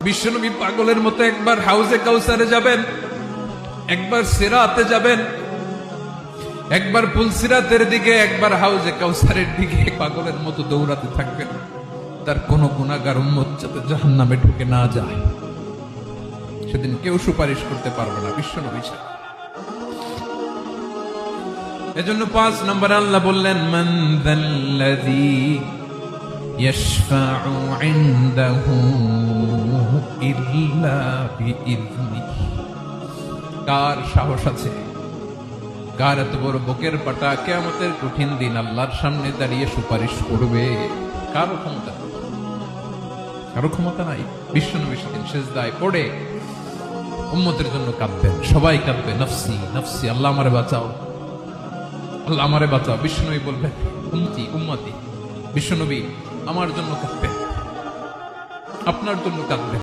বিশ্বনবী পাগলের মতো একবার হাউজে কাউসারে যাবেন, একবার সিরাতে যাবেন, একবার পুলসিরাতের দিকে, একবার হাউজে কাউসারের দিকে পাগলের মতো দৌড়াতে থাকবেন। তার কোন গুনাহগার উম্মত যাতে জাহান্নামে ঢুকে না যায়, সেদিন কেউ সুপারিশ করতে পারবে না বিশ্বনবী ছাড়া। এজন্য 5 নম্বর আল্লাহ বললেন, মান যাল্লাযী ইয়াশফাউ ইনদাহু ইল্লা বিইযনিহি। কার সাহস আছে, কার এত বড় বুকের পাটা কিয়ামতের কঠিন দিন আল্লাহর সামনে দাঁড়িয়ে সুপারিশ করবে? কারো ক্ষমতা, কারো ক্ষমতা নাই। বিশ্বনবী সেদিন সিজদায় পড়ে উম্মতের জন্য কাঁদবেন, সবাই কাঁদবে, নফসি নফসি, আল্লাহ আমারে বাঁচাও, আল্লাহ আমারে বাঁচাও। বিশ্বনবী বলবেন, উম্মতি উম্মতি। বিশ্বনবী আমার জন্য কাঁদবেন, আপনার জন্য কাঁদবেন।